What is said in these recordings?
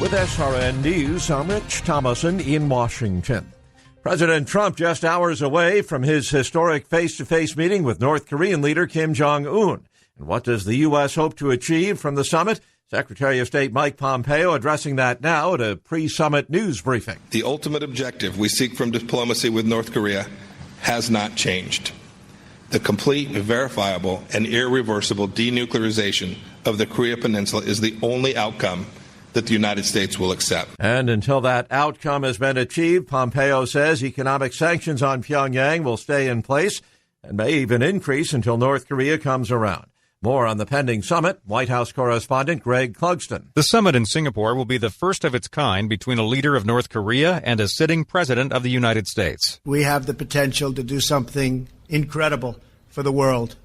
With SRN News, I'm Rich Thomason in Washington. President Trump just hours away from his historic face-to-face meeting with North Korean leader Kim Jong-un. And what does the U.S. hope to achieve from the summit? Secretary of State Mike Pompeo addressing that now at a pre-summit news briefing. The ultimate objective we seek from diplomacy with North Korea has not changed. The complete, verifiable, and irreversible denuclearization of the Korea Peninsula is the only outcome that the United States will accept. And until that outcome has been achieved, Pompeo says economic sanctions on Pyongyang will stay in place and may even increase until North Korea comes around. More on the pending summit, White House correspondent Greg Clugston. The summit in Singapore will be the first of its kind between a leader of North Korea and a sitting president of the United States. We have the potential to do something incredible for the world,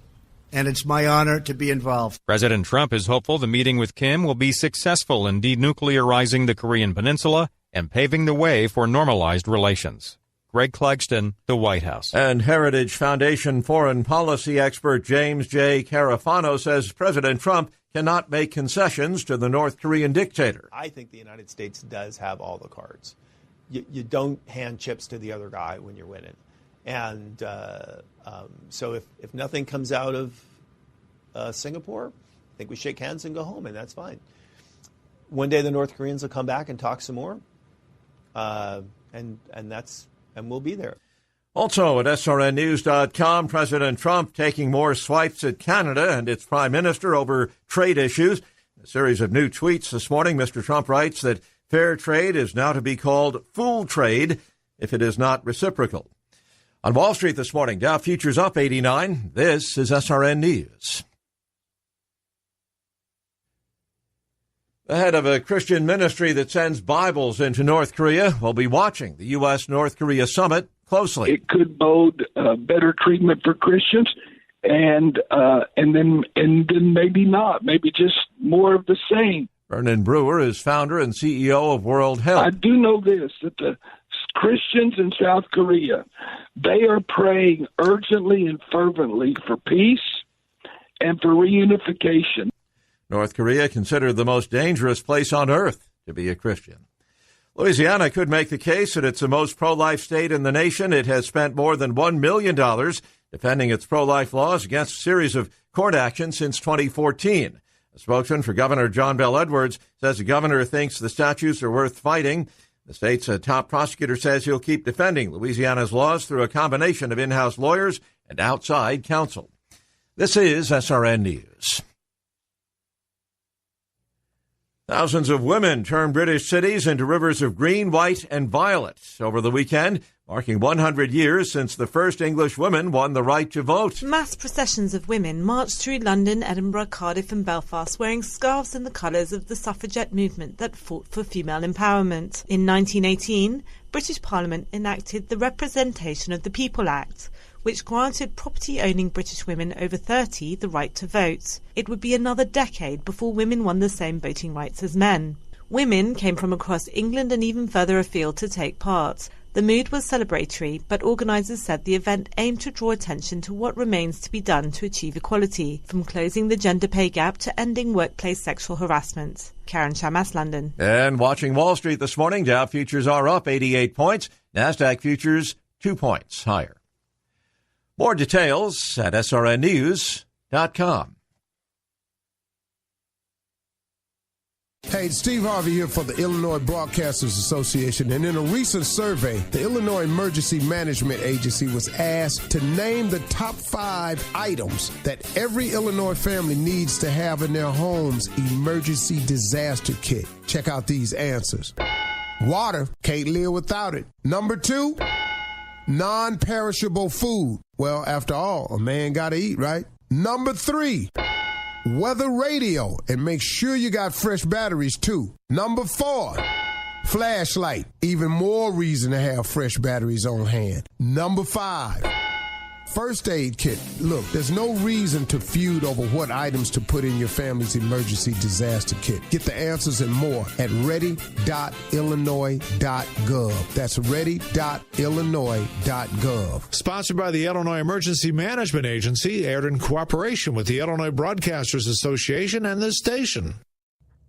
and it's my honor to be involved. President Trump is hopeful the meeting with Kim will be successful in denuclearizing the Korean Peninsula and paving the way for normalized relations. Greg Clugston, the White House. And Heritage Foundation foreign policy expert James J. Carafano says President Trump cannot make concessions to the North Korean dictator. I think the United States does have all the cards. You don't hand chips to the other guy when you're winning. And so if nothing comes out of Singapore, I think we shake hands and go home, and that's fine. One day the North Koreans will come back and talk some more, and we'll be there. Also at SRNnews.com, President Trump taking more swipes at Canada and its prime minister over trade issues. A series of new tweets this morning, Mr. Trump writes that fair trade is now to be called fool trade if it is not reciprocal. On Wall Street this morning, Dow futures up 89. This is SRN News. The head of a Christian ministry that sends Bibles into North Korea will be watching the U.S.-North Korea summit closely. It could bode better treatment for Christians, and then maybe not, maybe just more of the same. Vernon Brewer is founder and CEO of World Health. I do know this, that the Christians in South Korea, they are praying urgently and fervently for peace and for reunification. North Korea considered the most dangerous place on earth to be a Christian. Louisiana could make the case that it's the most pro-life state in the nation. It has spent more than $1 million defending its pro-life laws against a series of court actions since 2014. A spokesman for Governor John Bel Edwards says the governor thinks the statutes are worth fighting. The state's top prosecutor says he'll keep defending Louisiana's laws through a combination of in-house lawyers and outside counsel. This is SRN News. Thousands of women turned British cities into rivers of green, white, and violet over the weekend, marking 100 years since the first English women won the right to vote. Mass processions of women marched through London, Edinburgh, Cardiff and Belfast wearing scarves in the colours of the suffragette movement that fought for female empowerment. In 1918, British Parliament enacted the Representation of the People Act, which granted property-owning British women over 30 the right to vote. It would be another decade before women won the same voting rights as men. Women came from across England and even further afield to take part. The mood was celebratory, but organisers said the event aimed to draw attention to what remains to be done to achieve equality, from closing the gender pay gap to ending workplace sexual harassment. Karen Shamas, London. And watching Wall Street this morning, Dow futures are up 88 points, NASDAQ futures 2 points higher. More details at SRNnews.com. Hey, Steve Harvey here for the Illinois Broadcasters Association, and in a recent survey, the Illinois Emergency Management Agency was asked to name the top 5 items that every Illinois family needs to have in their home's emergency disaster kit. Check out these answers. Water, can't live without it. Number 2, non-perishable food. Well, after all, a man gotta eat, right? Number 3, weather radio, and make sure you got fresh batteries too. Number 4, flashlight. Even more reason to have fresh batteries on hand. Number 5, first aid kit. Look, there's no reason to feud over what items to put in your family's emergency disaster kit. Get the answers and more at ready.illinois.gov. That's ready.illinois.gov. Sponsored by the Illinois Emergency Management Agency, aired in cooperation with the Illinois Broadcasters Association and this station.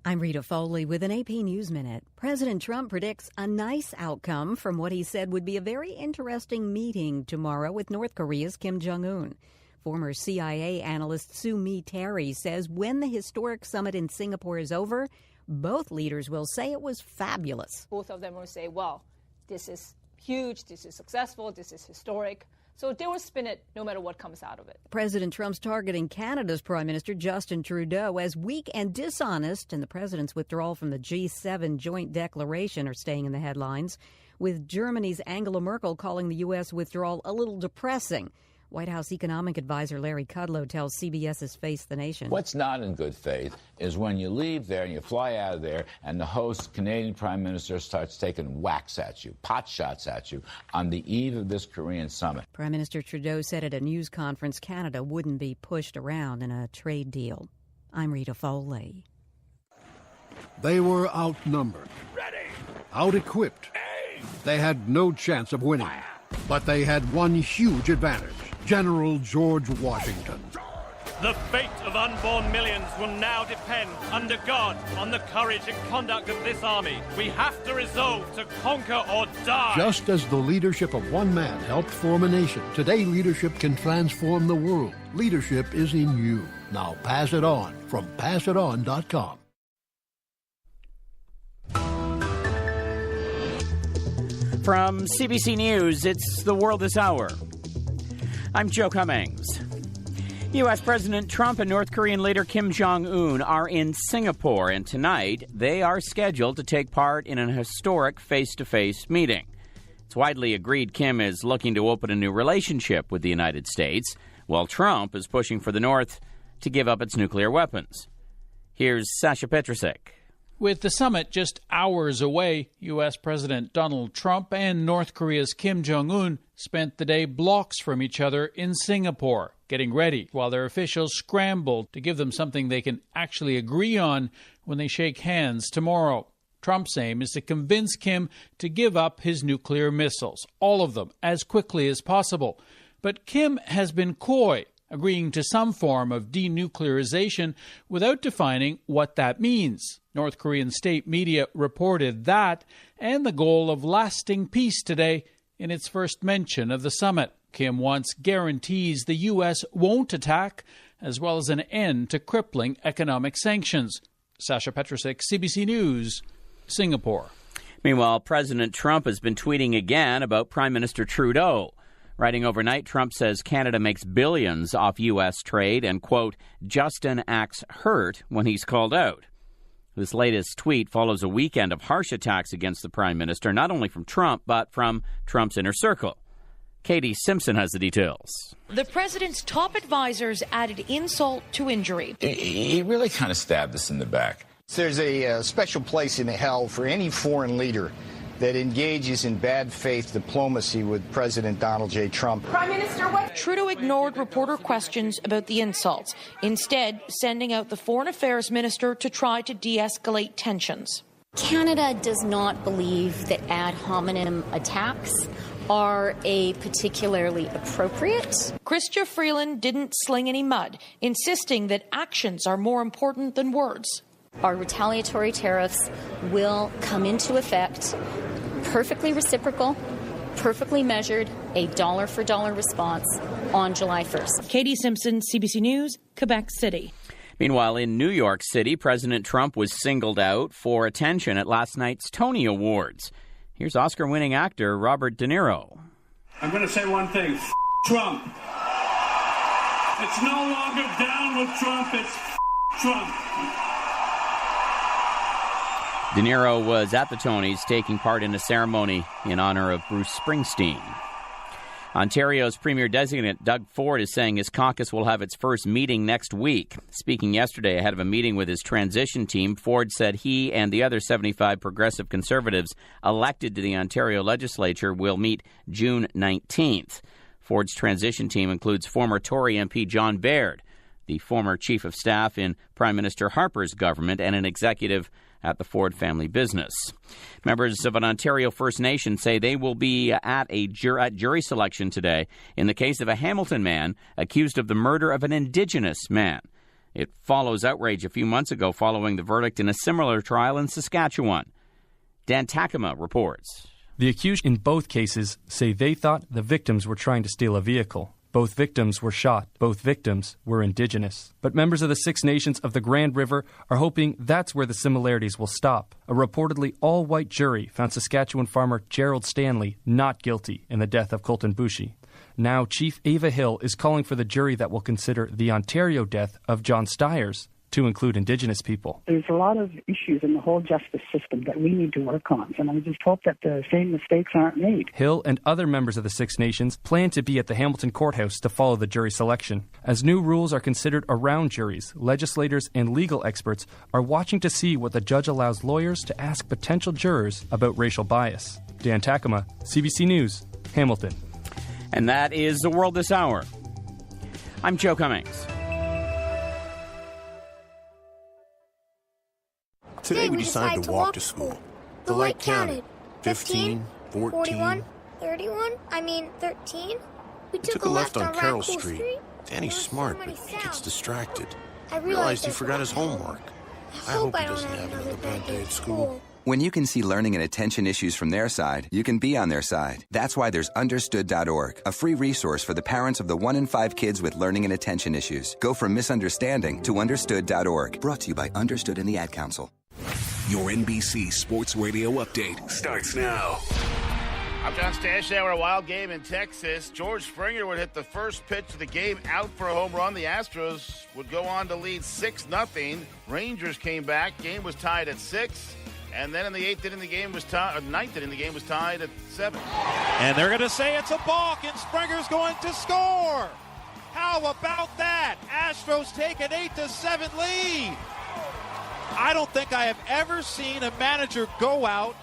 I'm Rita Foley with an AP News Minute. President Trump predicts a nice outcome from what he said would be a very interesting meeting tomorrow with North Korea's Kim Jong-un. Former CIA analyst Sue Mi Terry says when the historic summit in Singapore is over, both leaders will say it was fabulous. Both of them will say, well, this is huge, this is successful, this is historic. So they will spin it no matter what comes out of it. President Trump's targeting Canada's Prime Minister Justin Trudeau as weak and dishonest, and the president's withdrawal from the G7 joint declaration are staying in the headlines, with Germany's Angela Merkel calling the U.S. withdrawal a little depressing. White House economic advisor Larry Kudlow tells CBS's Face the Nation. What's not in good faith is when you leave there and you fly out of there and the host Canadian Prime Minister starts taking whacks at you, pot shots at you on the eve of this Korean summit. Prime Minister Trudeau said at a news conference Canada wouldn't be pushed around in a trade deal. I'm Rita Foley. They were outnumbered, out-equipped. They had no chance of winning, but they had one huge advantage. General George Washington. The fate of unborn millions will now depend, under God, on the courage and conduct of this army. We have to resolve to conquer or die. Just as the leadership of one man helped form a nation, today leadership can transform the world. Leadership is in you. Now pass it on from passiton.com. From CBC News, it's The World This Hour. I'm Joe Cummings. U.S. President Trump and North Korean leader Kim Jong-un are in Singapore, and tonight they are scheduled to take part in an historic face-to-face meeting. It's widely agreed Kim is looking to open a new relationship with the United States, while Trump is pushing for the North to give up its nuclear weapons. Here's Sasha Petrusek. With the summit just hours away, U.S. President Donald Trump and North Korea's Kim Jong-un spent the day blocks from each other in Singapore, getting ready, while their officials scrambled to give them something they can actually agree on when they shake hands tomorrow. Trump's aim is to convince Kim to give up his nuclear missiles, all of them, as quickly as possible. But Kim has been coy, agreeing to some form of denuclearization without defining what that means. North Korean state media reported that and the goal of lasting peace today in its first mention of the summit. Kim wants guarantees the U.S. won't attack, as well as an end to crippling economic sanctions. Sasha Petrusek, CBC News, Singapore. Meanwhile, President Trump has been tweeting again about Prime Minister Trudeau. Writing overnight, Trump says Canada makes billions off U.S. trade and, quote, Justin acts hurt when he's called out. This latest tweet follows a weekend of harsh attacks against the Prime Minister, not only from Trump, but from Trump's inner circle. Katie Simpson has the details. The president's top advisors added insult to injury. He really kind of stabbed us in the back. There's a special place in hell for any foreign leader that engages in bad faith diplomacy with President Donald J. Trump. Prime Minister, what? Trudeau ignored reporter questions about the insults, instead sending out the foreign affairs minister to try to de-escalate tensions. Canada does not believe that ad hominem attacks are a particularly appropriate. Chrystia Freeland didn't sling any mud, insisting that actions are more important than words. Our retaliatory tariffs will come into effect, perfectly reciprocal, perfectly measured, a dollar-for-dollar response on July 1st. Katie Simpson, CBC News, Quebec City. Meanwhile, in New York City, President Trump was singled out for attention at last night's Tony Awards. Here's Oscar-winning actor Robert De Niro. I'm going to say one thing. Trump. It's no longer down with Trump. It's Trump. De Niro was at the Tonys taking part in a ceremony in honor of Bruce Springsteen. Ontario's Premier Designate Doug Ford is saying his caucus will have its first meeting next week. Speaking yesterday ahead of a meeting with his transition team, Ford said he and the other 75 progressive conservatives elected to the Ontario legislature will meet June 19th. Ford's transition team includes former Tory MP John Baird, the former chief of staff in Prime Minister Harper's government, and an executive at the Ford family business. Members of an Ontario First Nation say they will be at jury selection today in the case of a Hamilton man accused of the murder of an Indigenous man. It follows outrage a few months ago following the verdict in a similar trial in Saskatchewan. Dan Takema reports. The accused in both cases say they thought the victims were trying to steal a vehicle. Both victims were shot. Both victims were Indigenous. But members of the Six Nations of the Grand River are hoping that's where the similarities will stop. A reportedly all-white jury found Saskatchewan farmer Gerald Stanley not guilty in the death of Colton Boushie. Now, Chief Ava Hill is calling for the jury that will consider the Ontario death of John Stiers to include Indigenous people. There's a lot of issues in the whole justice system that we need to work on, and I just hope that the same mistakes aren't made. Hill and other members of the Six Nations plan to be at the Hamilton Courthouse to follow the jury selection. As new rules are considered around juries, legislators and legal experts are watching to see what the judge allows lawyers to ask potential jurors about racial bias. Dan Takema, CBC News, Hamilton. And that is The World This Hour. I'm Joe Cummings. Today we decided to walk to school. The light counted. 15, 14, 41, 31, 13. We took a left on Carroll Street. Danny's smart, but he gets distracted. I realized he forgot his homework. I hope he doesn't have another bad day at school. When you can see learning and attention issues from their side, you can be on their side. That's why there's Understood.org, a free resource for the parents of the 1 in 5 kids with learning and attention issues. Go from misunderstanding to Understood.org. Brought to you by Understood and the Ad Council. Your NBC Sports Radio update starts now. I'm John Stashauer. A wild game in Texas. George Springer would hit the first pitch of the game out for a home run. The Astros would go on to lead 6-0. Rangers came back. Game was tied at 6. And then in the ninth inning, the game was tied at 7. And they're going to say it's a balk, and Springer's going to score. How about that? Astros take an 8-7 lead. I don't think I have ever seen a manager go out,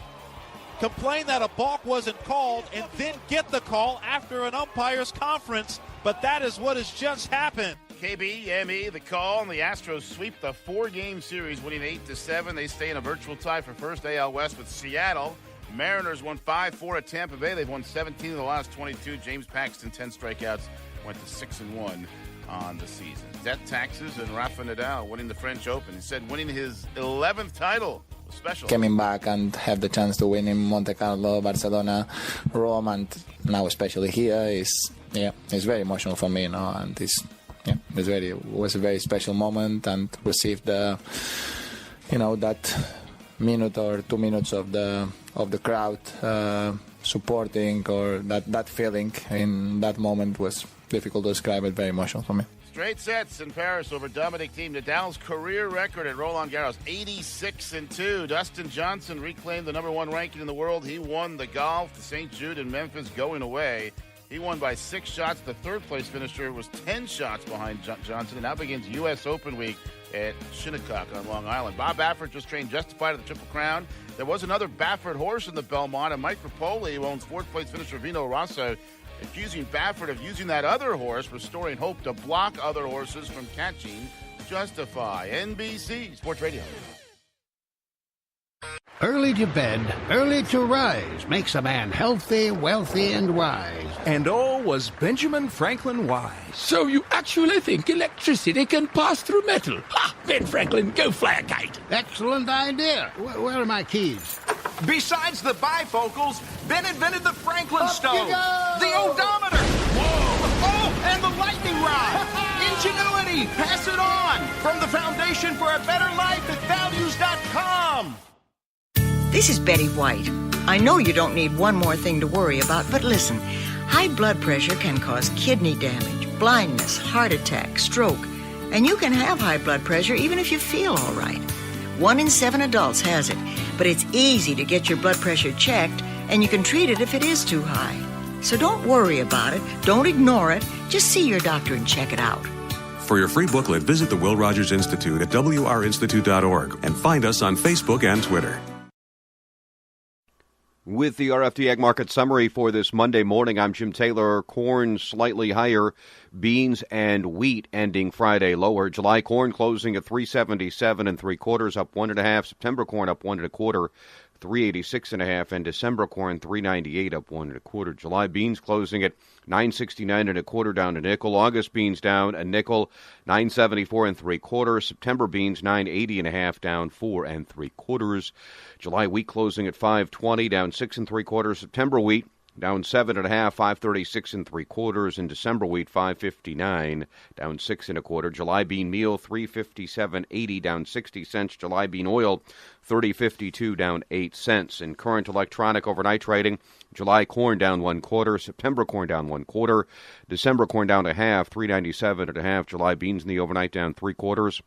complain that a balk wasn't called, and then get the call after an umpire's conference. But that is what has just happened. KBME, the call, and the Astros sweep the 4-game series, winning 8-7. They stay in a virtual tie for first AL West with Seattle. Mariners won 5-4 at Tampa Bay. They've won 17 of the last 22. James Paxton, 10 strikeouts, went to 6-1 on the season. Death taxes and Rafa Nadal winning the French Open. He said winning his 11th title was special. Coming back and have the chance to win in Monte Carlo, Barcelona, Rome, and now especially here is very emotional for me, and it was a very special moment, and received that minute or 2 minutes of the crowd supporting, or that feeling in that moment was difficult to describe. It very emotional for me. Straight sets in Paris over Dominic Thiem. Nadal's career record at Roland Garros, 86-2. Dustin Johnson reclaimed the number 1 ranking in the world. He won the golf to St. Jude in Memphis going away. He won by 6 shots. The third-place finisher was 10 shots behind Johnson. And now begins U.S. Open week at Shinnecock on Long Island. Bob Baffert just trained Justified at the Triple Crown. There was another Baffert horse in the Belmont, and Mike Rapoli, who owns 4th-place finisher Vino Rosso, accusing Baffert of using that other horse, restoring hope to block other horses from catching Justify. NBC Sports Radio. Early to bed, early to rise makes a man healthy, wealthy, and wise. And all was Benjamin Franklin wise. So you actually think electricity can pass through metal? Ha! Ben Franklin, go fly a kite. Excellent idea. Where are my keys? Besides the bifocals, Ben invented the Franklin stove, the odometer, oh, and the lightning rod. Ingenuity, pass it on. From the Foundation for a Better Life at values.com. This is Betty White. I know you don't need one more thing to worry about, but listen. High blood pressure can cause kidney damage, blindness, heart attack, stroke, and you can have high blood pressure even if you feel all right. 1 in 7 adults has it, but it's easy to get your blood pressure checked, and you can treat it if it is too high. So don't worry about it. Don't ignore it. Just see your doctor and check it out. For your free booklet, visit the Will Rogers Institute at wrinstitute.org and find us on Facebook and Twitter. With the RFD Ag Market Summary for this Monday morning, I'm Jim Taylor. Corn slightly higher, beans and wheat ending Friday lower. July corn closing at $377 3/4, up 1.5. September corn up 1 1/4. $3.86 and December corn $3.98 up 1 1/4. July beans closing at $9.69 1/4 down a nickel. August beans down a nickel, $9.74 3/4. September beans $9.80 1/2 down 4 3/4. July wheat closing at $5.20 down 6 3/4. September wheat down 7 1/2, $5.36 3/4. In December wheat $5.59 down 6 1/4. July bean meal $3.57.80 down 60 cents. July bean oil $30.52 down 8 cents. In current electronic overnight trading, July corn down 1/4, September corn down 1/4, December corn down 1/2, $3.97 1/2. July beans in the overnight down 3/4.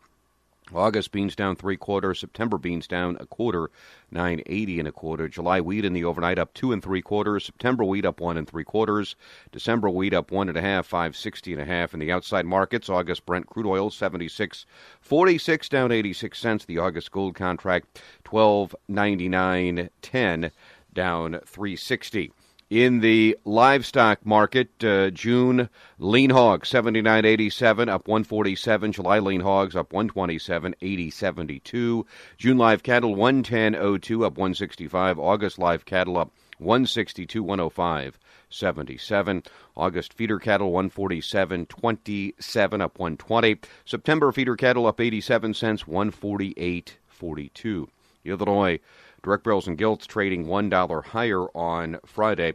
August beans down 3/4, September beans down 1/4, $9.80 1/4. July wheat in the overnight up 2 3/4, September wheat up 1 3/4, December wheat up 1 1/2, $5.60 1/2. In the outside markets, August Brent crude oil 76.46 down 86 cents. The August gold contract 12.99.10 down 3.60. In the livestock market, June lean hogs 79.87 up 147. July lean hogs up 127, 80.72. June live cattle 110.02 up 165. August live cattle up 162, 105, 77. August feeder cattle 147.27 up 120. September feeder cattle up 87 cents, 148.42. Illinois direct barrels and gilts trading $1 higher on Friday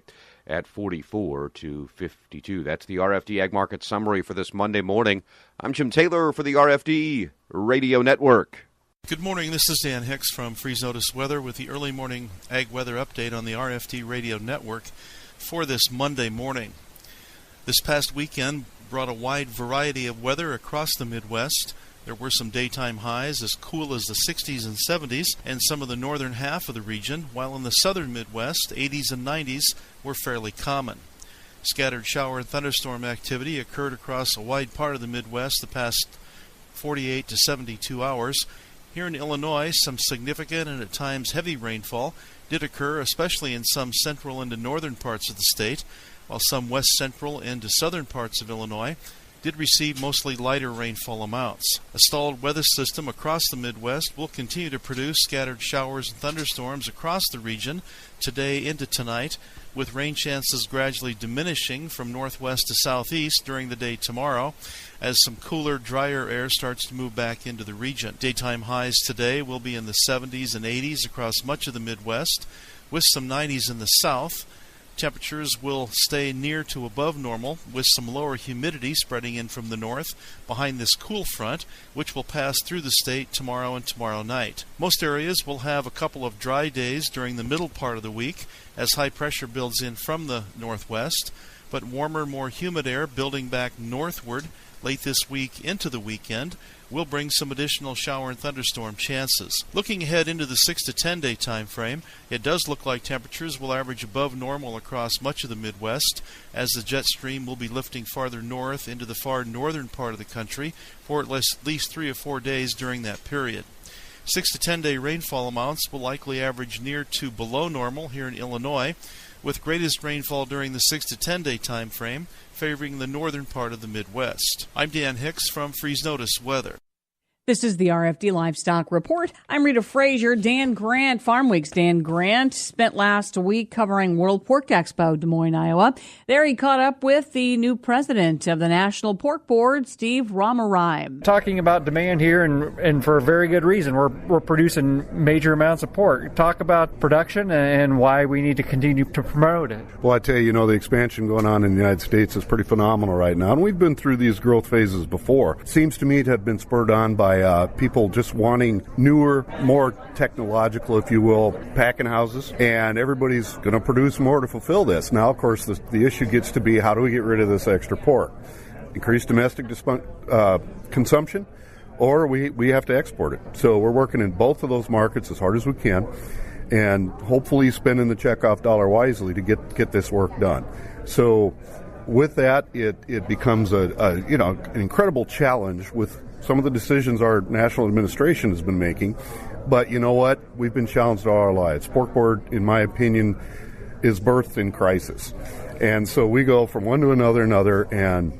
at 44 to 52. That's the RFD Ag Market Summary for this Monday morning. I'm Jim Taylor for the RFD Radio Network. Good morning. This is Dan Hicks from Freeze Notice Weather with the early morning ag weather update on the RFD Radio Network for this Monday morning. This past weekend brought a wide variety of weather across the Midwest. There were some daytime highs as cool as the 60s and 70s in some of the northern half of the region, while in the southern Midwest, 80s and 90s were fairly common. Scattered shower and thunderstorm activity occurred across a wide part of the Midwest the past 48 to 72 hours. Here in Illinois, some significant and at times heavy rainfall did occur, especially in some central and northern parts of the state, while some west central and southern parts of Illinois did receive mostly lighter rainfall amounts. A stalled weather system across the Midwest will continue to produce scattered showers and thunderstorms across the region today into tonight, with rain chances gradually diminishing from northwest to southeast during the day tomorrow as some cooler, drier air starts to move back into the region. Daytime highs today will be in the 70s and 80s across much of the Midwest, with some 90s in the south. Temperatures will stay near to above normal, with some lower humidity spreading in from the north behind this cool front, which will pass through the state tomorrow and tomorrow night. Most areas will have a couple of dry days during the middle part of the week as high pressure builds in from the northwest, but warmer, more humid air building back northward late this week into the weekend will bring some additional shower and thunderstorm chances. Looking ahead into the 6 to 10 day time frame, it does look like temperatures will average above normal across much of the Midwest as the jet stream will be lifting farther north into the far northern part of the country for at least 3 or 4 days during that period. 6 to 10 day rainfall amounts will likely average near to below normal here in Illinois, with greatest rainfall during the 6 to 10 day time frame favoring the northern part of the Midwest. I'm Dan Hicks from Freeze Notice Weather. This is the RFD Livestock Report. I'm Rita Frazier. Dan Grant, Farm Week's Dan Grant, spent last week covering World Pork Expo, Des Moines, Iowa. There he caught up with the new president of the National Pork Board, Steve Romerai. Talking about demand here, and for a very good reason. We're producing major amounts of pork. Talk about production and why we need to continue to promote it. Well, I tell you, the expansion going on in the United States is pretty phenomenal right now, and we've been through these growth phases before. It seems to me to have been spurred on by people just wanting newer, more technological, if you will, packing houses, and everybody's going to produce more to fulfill this. Now, of course, the issue gets to be how do we get rid of this extra pork? Increase domestic consumption, or we have to export it. So we're working in both of those markets as hard as we can, and hopefully spending the checkoff dollar wisely to get this work done. So with that, it becomes an incredible challenge with some of the decisions our national administration has been making. But you know what? We've been challenged all our lives. Pork Board, in my opinion, is birthed in crisis. And so we go from one to another, and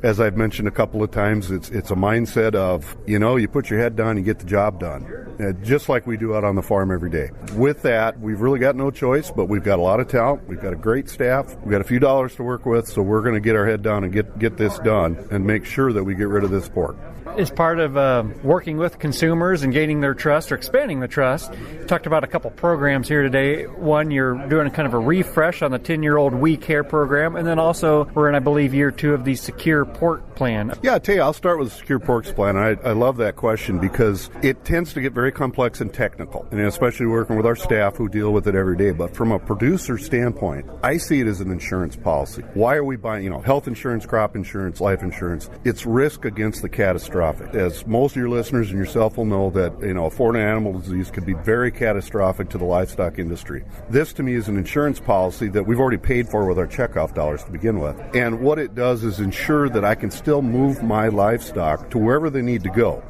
As I've mentioned a couple of times, it's a mindset of, you put your head down and get the job done, just like we do out on the farm every day. With that, we've really got no choice, but we've got a lot of talent. We've got a great staff. We've got a few dollars to work with, so we're going to get our head down and get this done and make sure that we get rid of this pork. As part of working with consumers and gaining their trust or expanding the trust, we talked about a couple programs here today. One, you're doing kind of a refresh on the 10-year-old We Care program, and then also we're in, I believe, year 2 of the Secure Pork Plan. Yeah, I tell you, I'll start with the Secure Pork Plan. I love that question because it tends to get very complex and technical, and especially working with our staff who deal with it every day. But from a producer standpoint, I see it as an insurance policy. Why are we buying, health insurance, crop insurance, life insurance? It's risk against the catastrophic. As most of your listeners and yourself will know that, a foreign animal disease could be very catastrophic to the livestock industry. This, to me, is an insurance policy that we've already paid for with our checkoff dollars to begin with. And what it does is ensure that I can still move my livestock to wherever they need to go.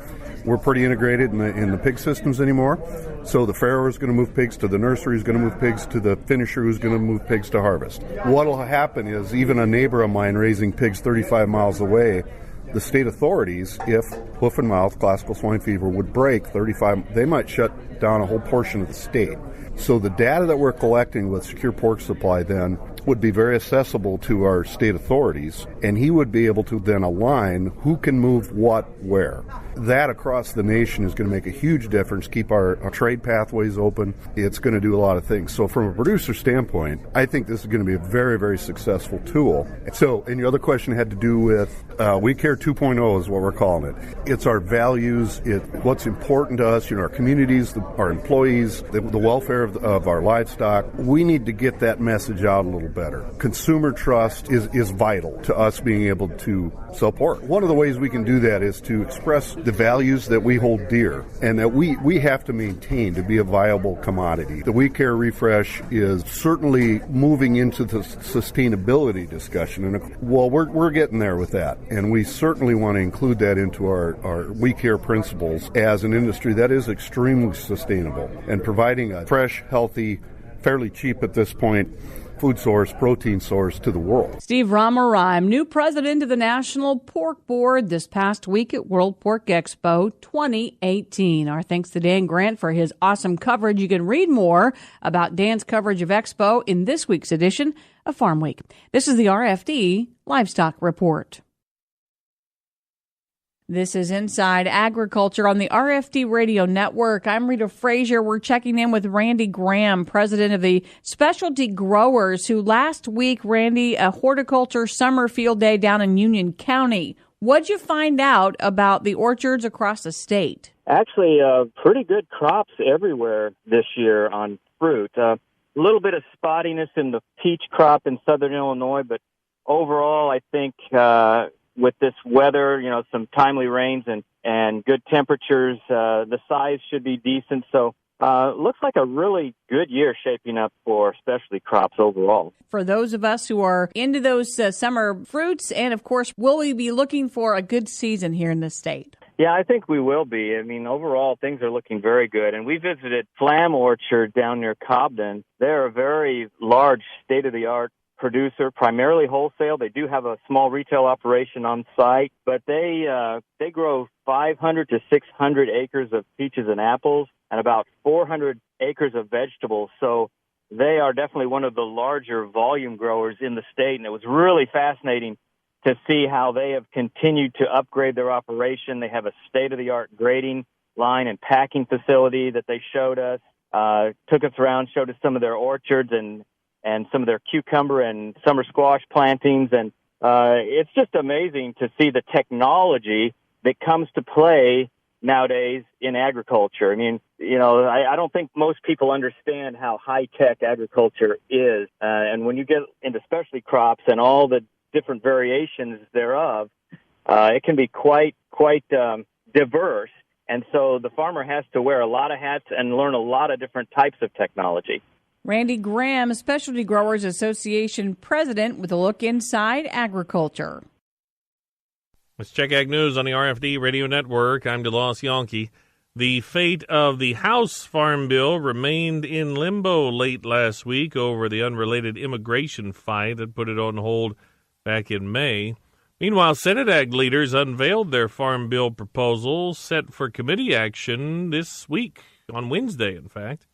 We're pretty integrated in the pig systems anymore. So the farrower is going to move pigs to the nursery, is going to move pigs to the finisher, who's going to move pigs to harvest. What will happen is even a neighbor of mine raising pigs 35 miles away, the state authorities, if hoof and mouth, classical swine fever would break 35, they might shut down a whole portion of the state. So the data that we're collecting with Secure Pork Supply then would be very accessible to our state authorities, and he would be able to then align who can move what where. That across the nation is going to make a huge difference, keep our trade pathways open. It's going to do a lot of things. So from a producer standpoint, I think this is going to be a very, very successful tool. So, and your other question had to do with We Care 2.0 is what we're calling it. It's our values, what's important to us, our communities, our employees, the welfare of our livestock. We need to get that message out a little better. Consumer trust is vital to us being able to sell pork. One of the ways we can do that is to express the values that we hold dear and that we have to maintain to be a viable commodity. The We Care refresh is certainly moving into the sustainability discussion, and we're getting there with that, and we certainly want to include that into our We Care principles as an industry that is extremely sustainable and providing a fresh, healthy, fairly cheap at this point food source, protein source to the world. Steve Ramaram, new president of the National Pork Board this past week at World Pork Expo 2018. Our thanks to Dan Grant for his awesome coverage. You can read more about Dan's coverage of Expo in this week's edition of Farm Week. This is the RFD Livestock Report. This is Inside Agriculture on the RFD Radio Network. I'm Rita Frazier. We're checking in with Randy Graham, president of the Specialty Growers, who last week, Randy, a horticulture summer field day down in Union County. What'd you find out about the orchards across the state? Actually, pretty good crops everywhere this year on fruit. A little bit of spottiness in the peach crop in southern Illinois, but overall, I think with this weather, some timely rains and good temperatures, the size should be decent. So looks like a really good year shaping up for specialty crops overall. For those of us who are into those summer fruits, and of course, will we be looking for a good season here in the state? Yeah, I think we will be. I mean, overall, things are looking very good. And we visited Flam Orchard down near Cobden. They're a very large, state-of-the-art producer, primarily wholesale. They do have a small retail operation on site, but they grow 500 to 600 acres of peaches and apples and about 400 acres of vegetables. So they are definitely one of the larger volume growers in the state, and it was really fascinating to see how they have continued to upgrade their operation. They have a state-of-the-art grading line and packing facility that they showed us, took us around, showed us some of their orchards and some of their cucumber and summer squash plantings. And it's just amazing to see the technology that comes to play nowadays in agriculture. I mean, I don't think most people understand how high-tech agriculture is. And when you get into specialty crops and all the different variations thereof, it can be quite diverse. And so the farmer has to wear a lot of hats and learn a lot of different types of technology. Randy Graham, Specialty Growers Association president, with a look inside agriculture. Let's check Ag News on the RFD Radio Network. I'm DeLoss Yonke. The fate of the House Farm Bill remained in limbo late last week over the unrelated immigration fight that put it on hold back in May. Meanwhile, Senate Ag leaders unveiled their Farm Bill proposal set for committee action this week, on Wednesday, in fact.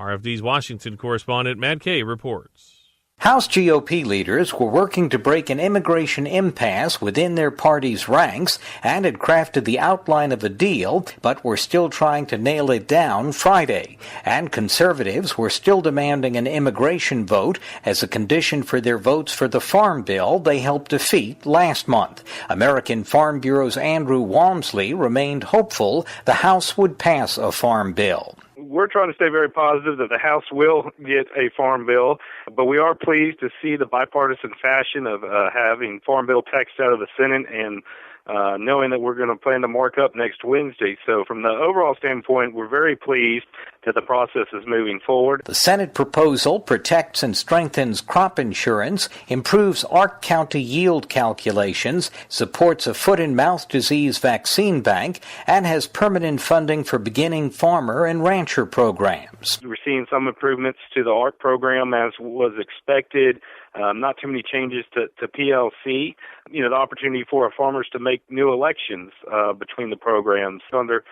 RFD's Washington correspondent Matt Kay reports. House GOP leaders were working to break an immigration impasse within their party's ranks and had crafted the outline of a deal, but were still trying to nail it down Friday. And conservatives were still demanding an immigration vote as a condition for their votes for the Farm Bill they helped defeat last month. American Farm Bureau's Andrew Walmsley remained hopeful the House would pass a Farm Bill. We're trying to stay very positive that the House will get a Farm Bill, but we are pleased to see the bipartisan fashion of having Farm Bill text out of the Senate and knowing that we're going to plan to mark up next Wednesday. So from the overall standpoint, we're very pleased that the process is moving forward. The Senate proposal protects and strengthens crop insurance, improves Ark County yield calculations, supports a foot and mouth disease vaccine bank, and has permanent funding for beginning farmer and rancher programs. We're seeing some improvements to the ARC program as was expected. Not too many changes to PLC. The opportunity for our farmers to make new elections between the programs. Under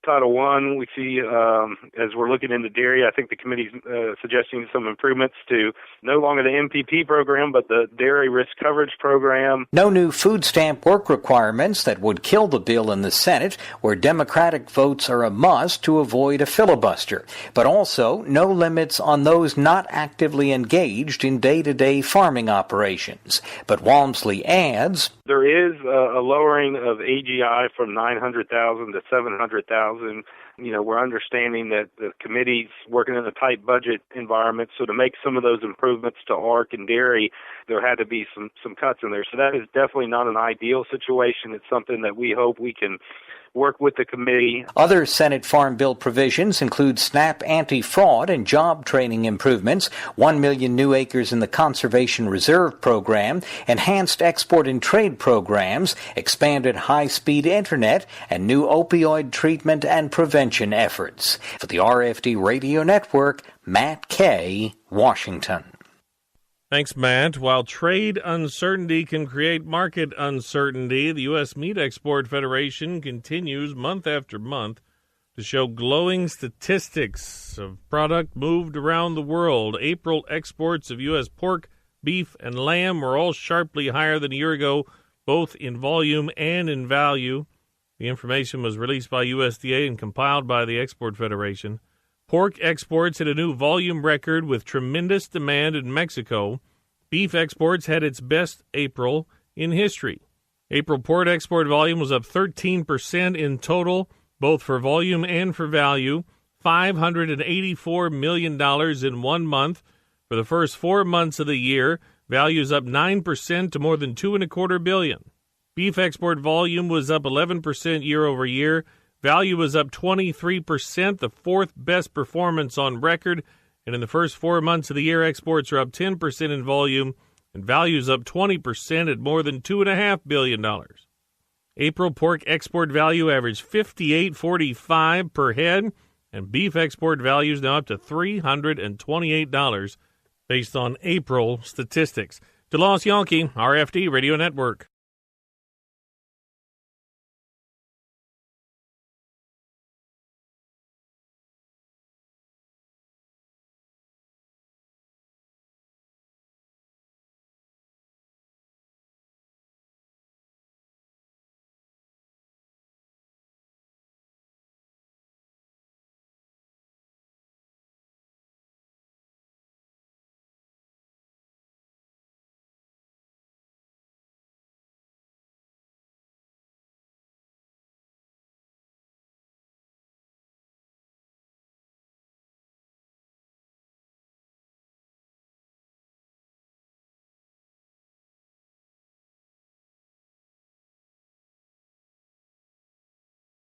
Title I, we see, as we're looking into dairy, I think the committee's suggesting some improvements to no longer the MPP program, but the dairy risk coverage program. No new food stamp work requirements that would kill the bill in the Senate, where Democratic votes are a must to avoid a filibuster. But also no limits on those not actively engaged in day-to-day farming operations. But Walmsley adds, there is a lowering of AGI from 900,000 to 700,000. We're understanding that the committee's working in a tight budget environment, so to make some of those improvements to ARC and dairy, there had to be some cuts in there. So that is definitely not an ideal situation. It's something that we hope we can work with the committee. Other Senate Farm Bill provisions include SNAP anti-fraud and job training improvements, 1 million new acres in the Conservation Reserve Program, enhanced export and trade programs, expanded high-speed internet, and new opioid treatment and prevention efforts. For the RFD Radio Network, Matt Kay, Washington. Thanks, Matt. While trade uncertainty can create market uncertainty, the U.S. Meat Export Federation continues month after month to show glowing statistics of product moved around the world. April exports of U.S. pork, beef, and lamb were all sharply higher than a year ago, both in volume and in value. The information was released by USDA and compiled by the Export Federation. Pork exports hit a new volume record with tremendous demand in Mexico. Beef exports had its best April in history. April pork export volume was up 13% in total, both for volume and for value, $584 million in 1 month. For the first 4 months of the year, value is up 9% to more than $2.25 billion. Beef export volume was up 11% year over year. Value was up 23%, the fourth best performance on record. And in the first 4 months of the year, exports are up 10% in volume, and value is up 20% at more than $2.5 billion. April pork export value averaged $58.45 per head, and beef export value is now up to $328 based on April statistics. DeLoss Yankee, RFD Radio Network.